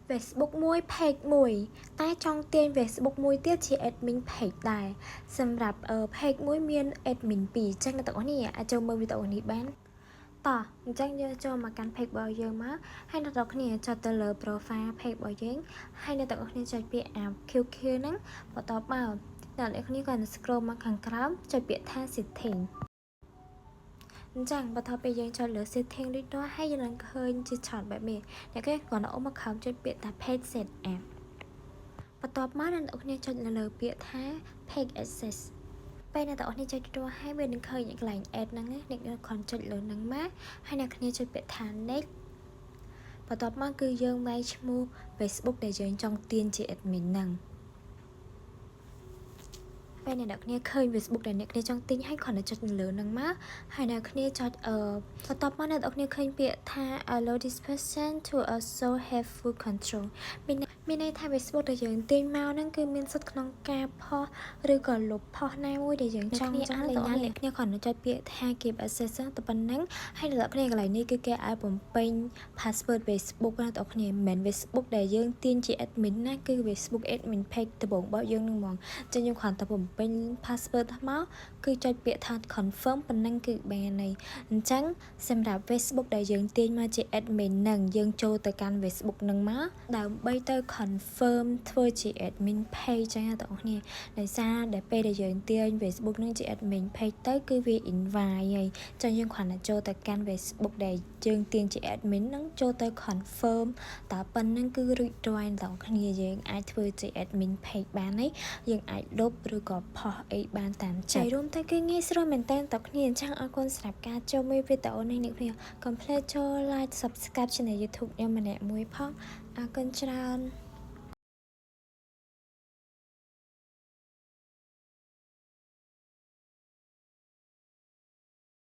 Facebook មួយ page មួយតែចង់ទាញ Facebook មួយទៀតជា admin page ដែរសម្រាប់page មួយមាន admin 2អញ្ចឹងអ្នកទាំងអស់នេះអាចចូលមើលវីដេអូនេះបានតោះអញ្ចឹងយើងចូលមកកាន់ page របស់យើងមកហើយអ្នកទាំងអស់គ្នាចុចទៅលើ profile page របស់យើងហើយអ្នកទាំងអស់គ្នាចុចពាក្យ QQ ហ្នឹងបន្ទាប់មកអ្នកទាំងអស់គ្នាគាត់នឹង scroll មកខាងក្រោមចុចពាក្យថា setting អញ្ចឹងបន្ទាប់ពីយើងចុចលើ setting រួចរាល់ហើយយើងនឹងឃើញជាឆាតបែបនេះអ្នកគេគាត់នៅមកខាងចុចពាក្យថា page setup បន្ទាប់មកអ្នកនរគ្នាចុចលើពាក្យថា page access ពេលអ្នកទាំងអស់នេះចុចទៅហើយវានឹងឃើញកន្លែង add ហ្នឹងអ្នកគ្រាន់ចុចលើហ្នឹងមកហើយអ្នកគ្នាចុចពាក្យថា next បន្ទាប់មកគឺយើងវាយឈ្មោះ Facebook ដែលយើងចង់ទាញជា admin ហ្នឹងពេលអ្នកគ្នាឃើញ Facebook ដែលអ្នកគ្នាចង់ទិញហើយគ្រាន់តែចុចលើហ្នឹងមកហើយអ្នកគ្នាចុចបន្ទាប់មកអ្នកគ្នាឃើញពាក្យថា allow this person to also have full control មានន័យថា Facebook ដែលយើងទាញមកហ្នឹងគឺមានសិទ្ធិក្នុងការផុសឬក៏លុបផុសណាមួយដែលយើងចង់អ្នកគ្នាគ្រាន់តែចុចពាក្យថា give access ទៅប៉ុណ្ណឹងហើយអ្នកគ្នាកន្លែងនេះគឺគេឲ្យបំពេញ password Facebook ណាអ្នកគ្នាមិនមែន Facebook ដែលយើងទាញជា admin ណាគឺ Facebook admin page ដំបូងរបស់យើងនឹងហ្មងអញ្ចឹងយើងគ្រាន់តែបំពេញ password មកគឺចុចពាក្យថា confirm ប៉ុណ្ណឹងគឺបានហើយអញ្ចឹងសម្រាប់ Facebook ដែលយើងទាញមកជា admin ហ្នឹងយើងចូលទៅកាន់ Facebook ហ្នឹងមកដើម្បីទៅ confirm ធ្វើជា admin page ចឹងណាបងប្អូនដោយសារដែលពេលដែលយើងទាញ Facebook ហ្នឹងជា admin page ទៅគឺវា invite ហើយចឹងយើងគ្រាន់តែចូលទៅកាន់ Facebook ដែលយើងទាញជា admin ហ្នឹងចូលទៅ confirm តើប៉ុណ្ណឹងគឺរួចរាល់បងប្អូនយើងអាចធ្វើជា admin page បានហើយយើងអាចលុបឬក៏ផុសអីបានតាមចិត្តរួមទៅគឺងាយស្រួលមែនតើបងប្អូនអញ្ចឹងអរគុណសម្រាប់ការចូលមើលវីដេអូនេះអ្នកគ្នាកុំភ្លេចចូល like subscribe channel YouTube ខ្ញុំម្នាក់មួយផងអរគុណច្រើន